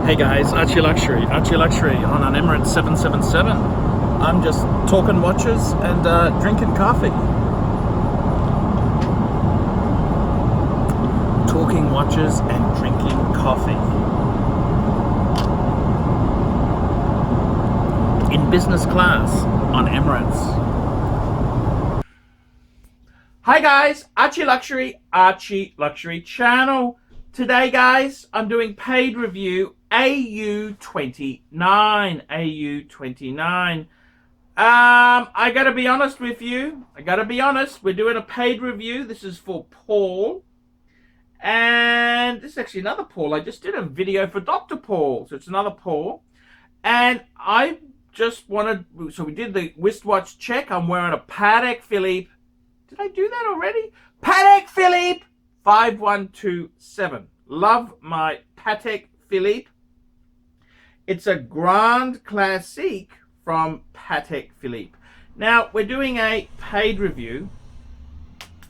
Hey guys, ArchieLuxury on an Emirates 777. I'm just talking watches and drinking coffee. Talking watches and drinking coffee. In business class on Emirates. Hi guys, ArchieLuxury channel. Today guys, I'm doing paid review AU29. I gotta be honest with you. We're doing a paid review. This is for Paul. And this is actually another Paul. I just did a video for Dr. Paul. So it's another Paul. And I just wanted, so we did the wristwatch check. I'm wearing a Patek Philippe. Did I do that already? Patek Philippe 5127. Love my Patek Philippe. It's a Grand Classique from Patek Philippe. Now, we're doing a paid review.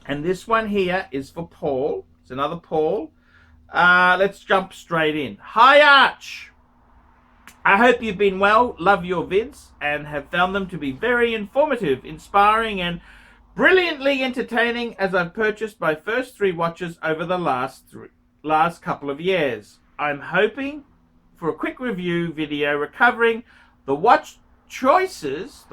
And this one here is for Paul. It's another Paul. Let's jump straight in. Hi, Arch. I hope you've been well. Love your vids and have found them to be very informative, inspiring, and brilliantly entertaining as I've purchased my first 3 watches over the last couple of years. I'm hoping for a quick review video recovering the watch choices,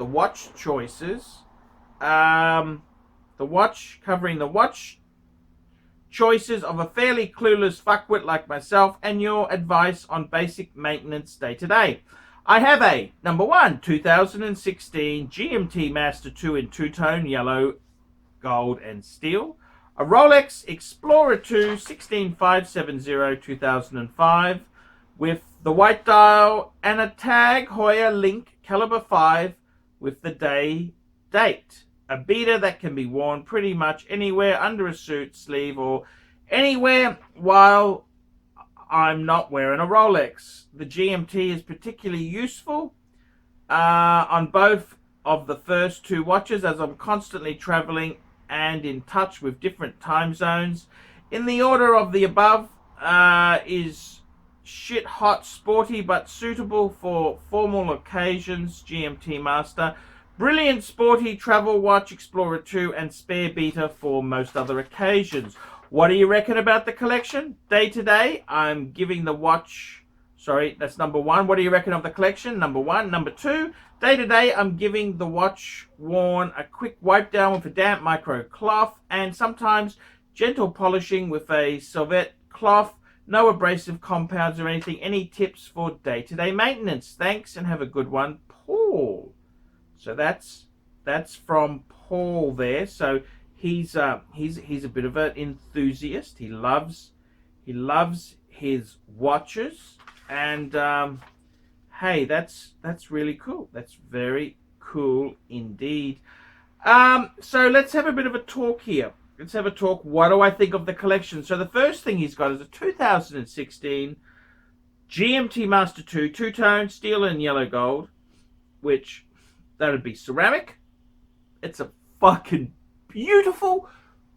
choices of a fairly clueless fuckwit like myself, and your advice on basic maintenance day to day. I have a number 1 2016 GMT Master 2 in two-tone yellow, gold and steel, a Rolex Explorer 2 16570 2005 with the white dial, and a Tag Heuer Link caliber 5 with the date, a beater that can be worn pretty much anywhere under a suit, sleeve, or anywhere while I'm not wearing a Rolex. The GMT is particularly useful on both of the first 2 watches, as I'm constantly traveling and in touch with different time zones. In the order of the above is shit hot, sporty, but suitable for formal occasions, GMT Master. Brilliant sporty travel watch, Explorer 2, and spare beater for most other occasions. What do you reckon about the collection? Day to day, I'm giving the watch... Sorry, that's number 1. What do you reckon of the collection? Number 1. Number 2, day to day, I'm giving the watch worn a quick wipe down with a damp micro cloth, and sometimes gentle polishing with a Selvette cloth. No abrasive compounds or anything. Any tips for day to day maintenance? Thanks, and have a good one, Paul. So that's from Paul there. So he's a bit of an enthusiast. He loves his watches, and hey, that's really cool. That's very cool indeed. So let's have a bit of a talk here. Let's have a talk. What do I think of the collection? So the first thing he's got is a 2016 GMT Master 2 two-tone steel and yellow gold, which that would be ceramic. It's a fucking beautiful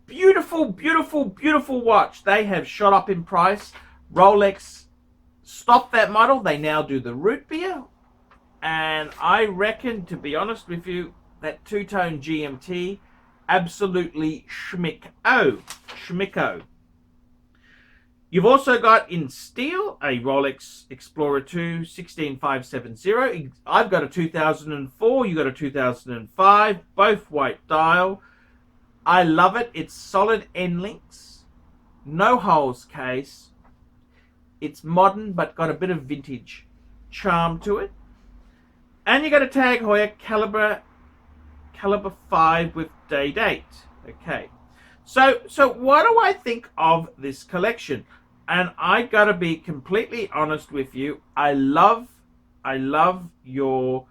watch. They have shot up in price. Rolex stopped that model. They now do the root beer. And I reckon, to be honest with you, that two-tone GMT, absolutely schmicko. You've also got in steel a Rolex Explorer 2 16570. I've got a 2004, you got a 2005, both white dial. I love it. It's solid end links, no holes case. It's modern but got a bit of vintage charm to it. And you got a Tag Heuer caliber 5 with date. Okay. So what do I think of this collection? And I gotta be completely honest with you. I love your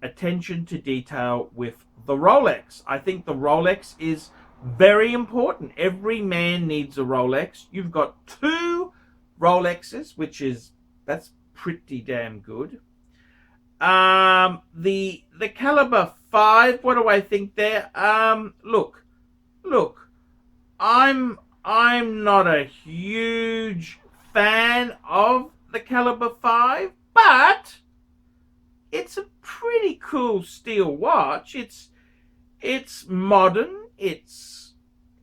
attention to detail with the Rolex. I think the Rolex is very important. Every man needs a Rolex. You've got 2 Rolexes, that's pretty damn good. The caliber 5, what do I think there? Look, I'm not a huge fan of the caliber 5. cool steel watch. It's modern. It's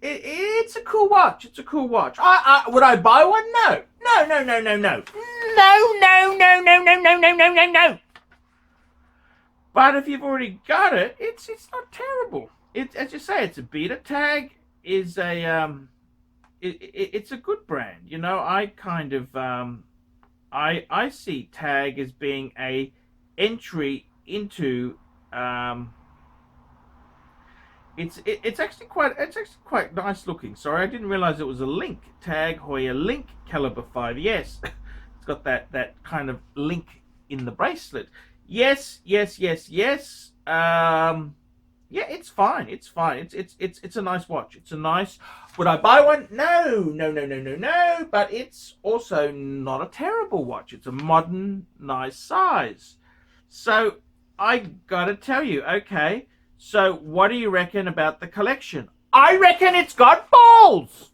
a cool watch. It's a cool watch. Would I buy one? No. No, no, no, no, no. No, no, no, no, no, no, no, no, no, no. But if you've already got it, it's not terrible. It, as you say, it's a beta. Tag is a it's a good brand. You know, I kind of I see Tag as being a entry into it's actually quite nice looking. Sorry, I didn't realize it was a Link Tag Heuer Link caliber 5. Yes, it's got that kind of link in the bracelet. Yes, yes, yes, yes. Yeah, it's fine. It's fine. It's a nice watch. It's a nice. Would I buy one? No, no, no, no, no, no. But it's also not a terrible watch. It's a modern, nice size. So I gotta tell you, okay. So what do you reckon about the collection? I reckon it's got balls.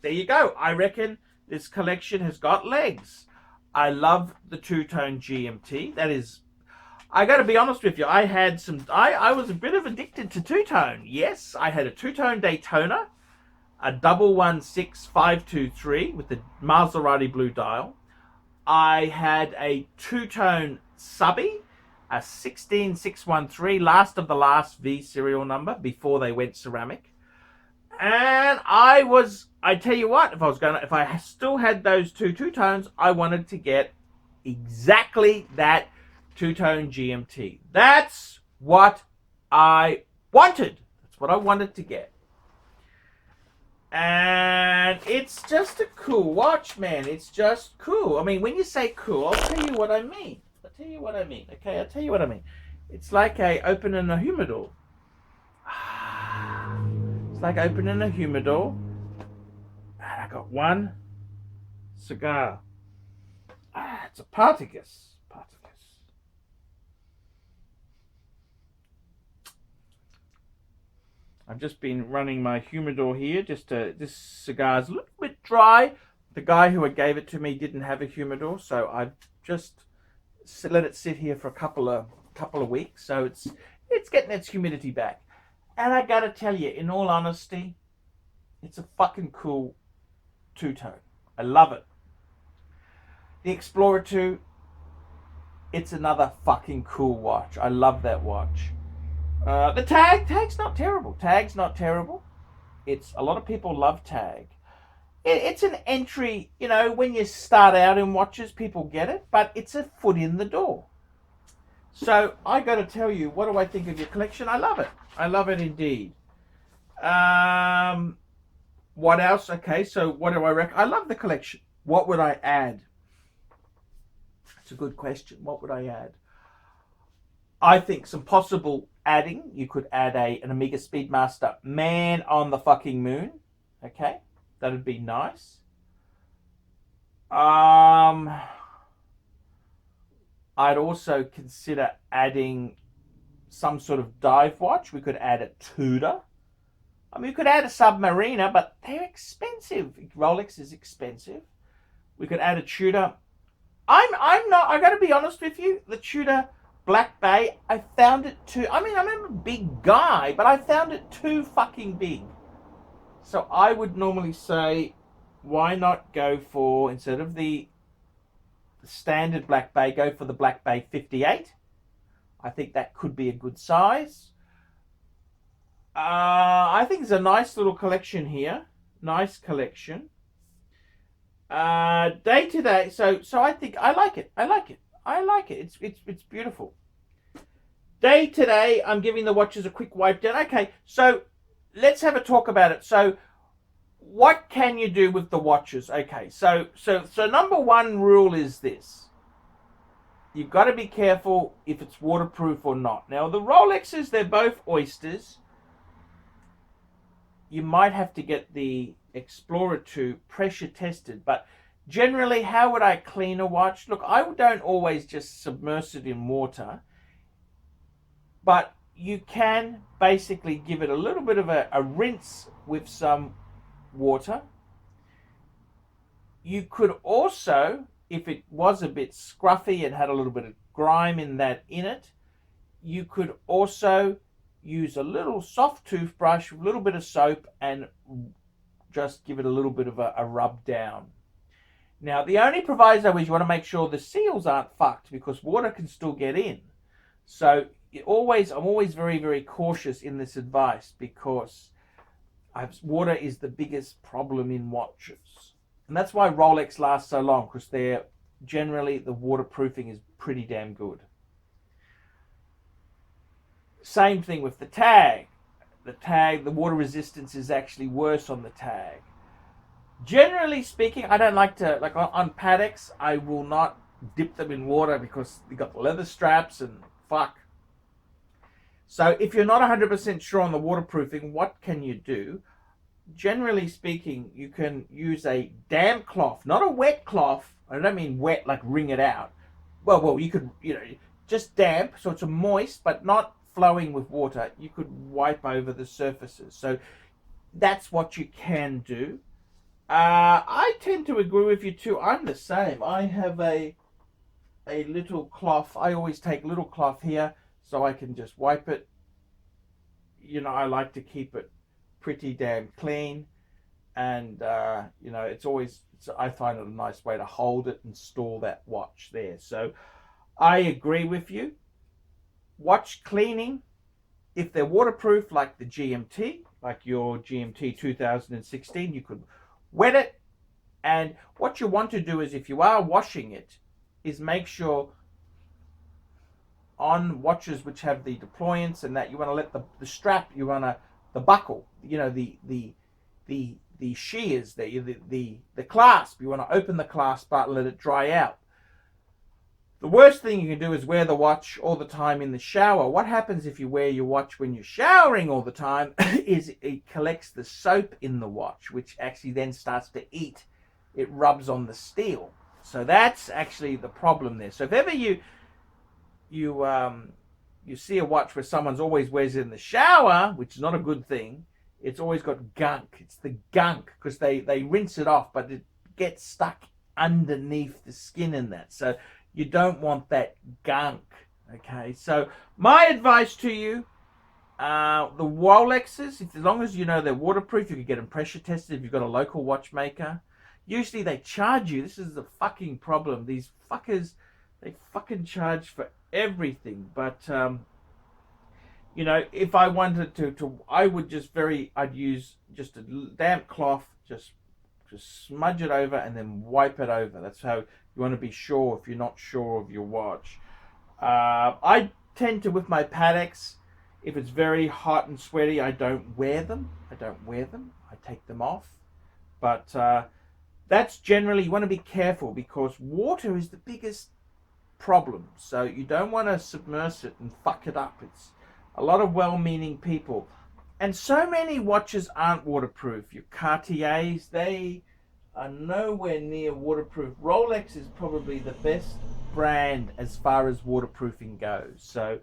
There you go. I reckon this collection has got legs. I love the two-tone GMT. That is, I got to be honest with you. I was a bit of addicted to two-tone. Yes, I had a two-tone Daytona, a 116523 with the Maserati blue dial. I had a two-tone subby, a 16613, last of the last V serial number before they went ceramic. And I tell you what, if I still had those two-tones, I wanted to get exactly that two-tone GMT. That's what I wanted. That's what I wanted to get. And it's just a cool watch, man. It's just cool. I mean, when you say cool, I'll tell you what I mean. Okay, I'll tell you what I mean. It's like opening a humidor. It's like opening a humidor. And I got one cigar. It's a Partagas. I've just been running my humidor here. This cigar's a little bit dry. The guy who gave it to me didn't have a humidor, so I've just let it sit here for a couple of weeks. So it's getting its humidity back. And I gotta tell you, in all honesty, it's a fucking cool two-tone. I love it. The Explorer 2, it's another fucking cool watch. I love that watch. The Tag's not terrible. Tag's not terrible. It's a lot of people love Tag. It's an entry, you know, when you start out in watches, people get it, but it's a foot in the door. So I got to tell you, what do I think of your collection? I love it. I love it indeed. What else? Okay, so what do I reckon? I love the collection. What would I add? That's a good question. What would I add? I think some possible adding. You could add an Omega Speedmaster Man on the fucking Moon. Okay, that'd be nice. I'd also consider adding some sort of dive watch. We could add a Tudor. I mean, we could add a Submariner, but they're expensive. Rolex is expensive. We could add a Tudor. I got to be honest with you. The Tudor Black Bay, I found it too. I mean, I'm a big guy, but I found it too fucking big. So I would normally say, why not go for, instead of the standard Black Bay, go for the Black Bay 58. I think that could be a good size. I think it's a nice little collection here. Nice collection. Day to day. So I think I like it. It's beautiful. Day to day, I'm giving the watches a quick wipe down. Okay, so let's have a talk about it. So what can you do with the watches? Okay, so number one rule is this. You've got to be careful if it's waterproof or not. Now, the Rolexes, they're both oysters. You might have to get the Explorer 2 pressure tested, but generally, how would I clean a watch? Look, I don't always just submerge it in water, but you can basically give it a little bit of a rinse with some water. You could also, if it was a bit scruffy and had a little bit of grime in it, you could also use a little soft toothbrush, a little bit of soap, and just give it a little bit of a rub down. Now, the only proviso is you want to make sure the seals aren't fucked, because water can still get in. So I'm always very, very cautious in this advice, because water is the biggest problem in watches. And that's why Rolex lasts so long, because they're generally, the waterproofing is pretty damn good. Same thing with the tag. The water resistance is actually worse on the tag. Generally speaking, I don't like to, like on Pateks, I will not dip them in water because they got the leather straps and fuck. So if you're not 100% sure on the waterproofing, what can you do? Generally speaking, you can use a damp cloth, not a wet cloth. I don't mean wet like wring it out. Well, you could, just damp, so it's a moist, but not flowing with water. You could wipe over the surfaces. So that's what you can do. I tend to agree with you too. I'm the same. I have a little cloth. I always take little cloth here so I can just wipe it. I like to keep it pretty damn clean, and I find it a nice way to hold it and store that watch there. So I agree with you. Watch cleaning, if they're waterproof, like the GMT, like your GMT 2016, you could wet it. And what you want to do is, if you are washing it, is make sure on watches which have the deployants and that, you want to let the strap, the buckle, the shears, the clasp, you want to open the clasp part and let it dry out. The worst thing you can do is wear the watch all the time in the shower. What happens if you wear your watch when you're showering all the time is it collects the soap in the watch, which actually then starts to eat. It rubs on the steel. So that's actually the problem there. So if ever you see a watch where someone's always wears it in the shower, which is not a good thing, it's always got gunk. It's the gunk, because they rinse it off, but it gets stuck underneath the skin in that. So you don't want that gunk. Okay, so my advice to you, the Rolexes, as long as you know they're waterproof, you can get them pressure tested if you've got a local watchmaker. Usually they charge you. This is the fucking problem. These fuckers, they fucking charge for everything. But if I wanted to I would I'd use just a damp cloth, just smudge it over and then wipe it over. That's how you want to be sure if you're not sure of your watch. I tend to, with my Pateks, if it's very hot and sweaty, I don't wear them. I take them off. But that's generally, you want to be careful, because water is the biggest problem. So you don't want to submerge it and fuck it up. It's a lot of well-meaning people. And so many watches aren't waterproof. Your Cartiers, they are nowhere near waterproof. Rolex is probably the best brand as far as waterproofing goes. So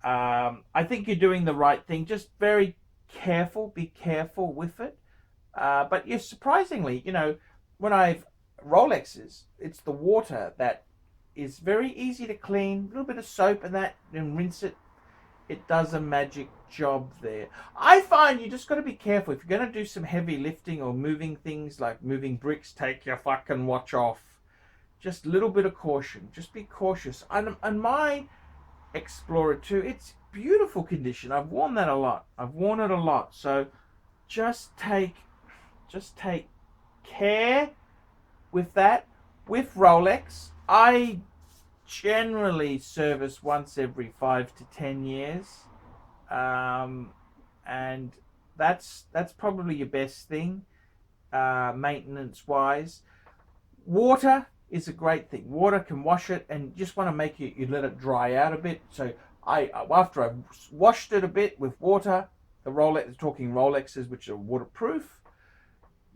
I think you're doing the right thing. Just very careful. Be careful with it. But yes, surprisingly, when I've Rolexes, it's the water that is very easy to clean. A little bit of soap and rinse it. It does a magic job there. I find you just got to be careful. If you're going to do some heavy lifting or moving things like moving bricks, take your fucking watch off. Just a little bit of caution. Just be cautious. And my Explorer 2, it's beautiful condition. I've worn that a lot. I've worn it a lot. So just take care with that. With Rolex, I generally service once every 5 to 10 years, and that's probably your best thing, maintenance wise. Water is a great thing. Water can wash it, and you just want to make you let it dry out a bit. So after I've washed it a bit with water, the Rolex, talking Rolexes which are waterproof,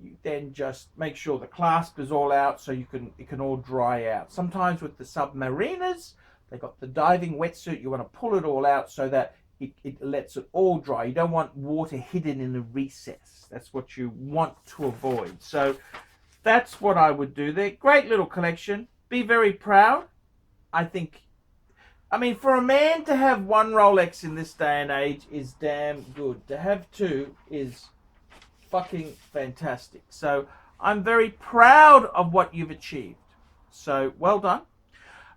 you then just make sure the clasp is all out, so it can all dry out. Sometimes with the Submariners, they got the diving wetsuit. You want to pull it all out so that it lets it all dry. You don't want water hidden in a recess. That's what you want to avoid. So that's what I would do there. Great little collection. Be very proud. I think I mean, for a man to have one Rolex in this day and age is damn good. To have two is fucking fantastic. So I'm very proud of what you've achieved. So well done.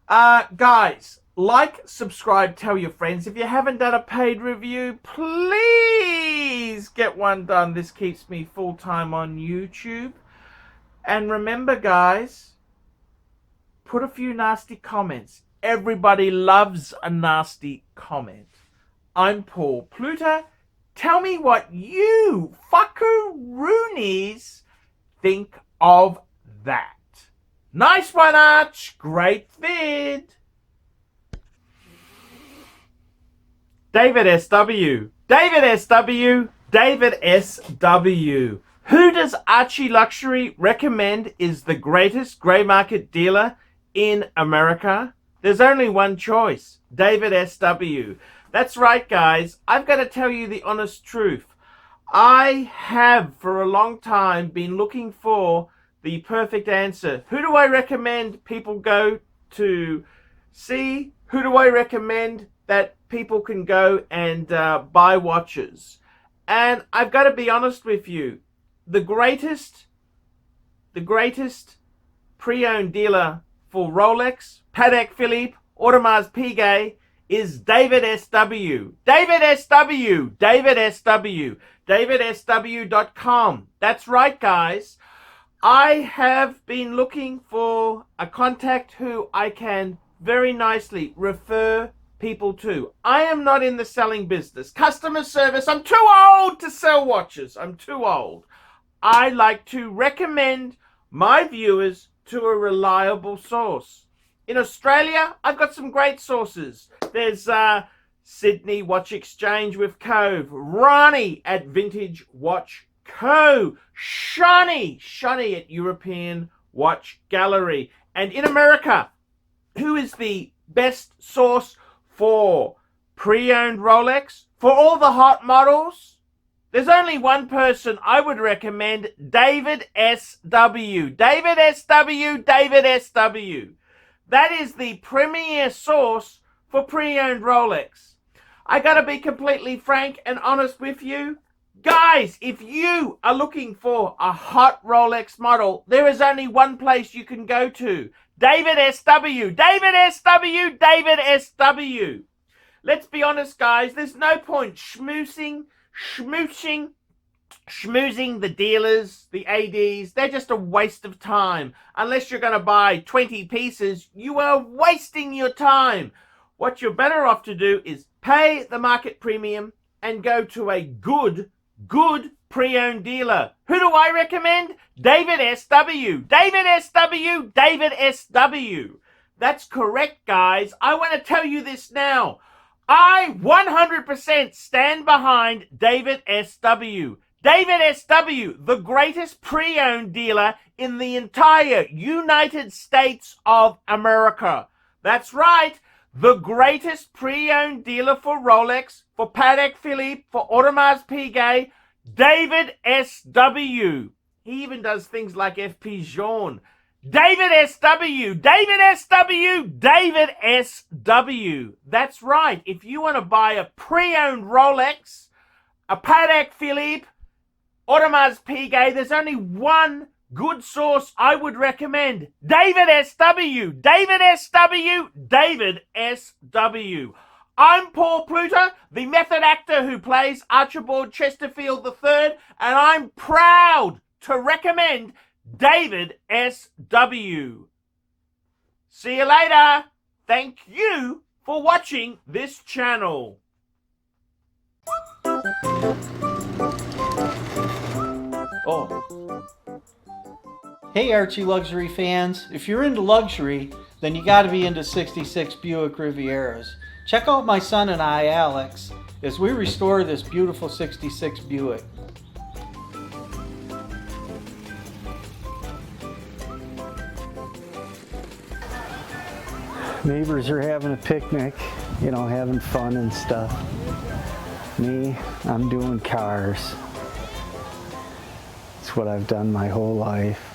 Guys, like, subscribe, tell your friends. If you haven't done a paid review, please get one done. This keeps me full-time on YouTube. And remember, guys, put a few nasty comments. Everybody loves a nasty comment. I'm Paul Pluta. Tell me what you fuckaroonies think of that. Nice one, Arch. Great vid. David SW. David SW. David SW. Who does ArchieLuxury recommend is the greatest grey market dealer in America? There's only one choice. David SW. That's right, guys. I've got to tell you the honest truth. I have, for a long time, been looking for the perfect answer. Who do I recommend people go to see? Who do I recommend that people can go and buy watches? And I've got to be honest with you. The greatest pre-owned dealer for Rolex, Patek Philippe, Audemars Piguet is David SW. David SW. David SW. DavidSW.com. That's right, guys. I have been looking for a contact who I can very nicely refer people to. I am not in the selling business. Customer service, I'm too old to sell watches. I'm too old. I like to recommend my viewers to a reliable source. In Australia, I've got some great sources. There's Sydney Watch Exchange with Cove, Ronnie at Vintage Watch Co, Shani at European Watch Gallery. And in America, who is the best source for pre-owned Rolex? For all the hot models? There's only one person I would recommend, David SW. David SW, David SW. That is the premier source for pre-owned Rolex. I gotta be completely frank and honest with you. Guys, if you are looking for a hot Rolex model, there is only one place you can go to. David SW. David SW, David SW. Let's be honest, guys. There's no point schmoozing the dealers, the ADs. They're just a waste of time. Unless you're going to buy 20 pieces, you are wasting your time. What you're better off to do is pay the market premium and go to a good pre-owned dealer. Who do I recommend? David SW. David SW. David SW. That's correct, guys. I want to tell you this now. I 100% stand behind David SW. David SW, the greatest pre-owned dealer in the entire United States of America. That's right, the greatest pre-owned dealer for Rolex, for Patek Philippe, for Audemars Piguet, David SW. He even does things like FP Journe. David SW, David SW, David SW. That's right. If you want to buy a pre-owned Rolex, a Patek Philippe, Audemars Piguet, there's only one good source I would recommend. David SW, David SW, David SW. I'm Paul Pluta, the method actor who plays Archibald Chesterfield III, and I'm proud to recommend David SW. See you later. Thank you for watching this channel. Oh. Hey Archie Luxury fans, if you're into luxury, then you gotta be into 66 Buick Rivieras. Check out my son and I, Alex, as we restore this beautiful 66 Buick. Neighbors are having a picnic, you know, having fun and stuff. Me, I'm doing cars. It's what I've done my whole life.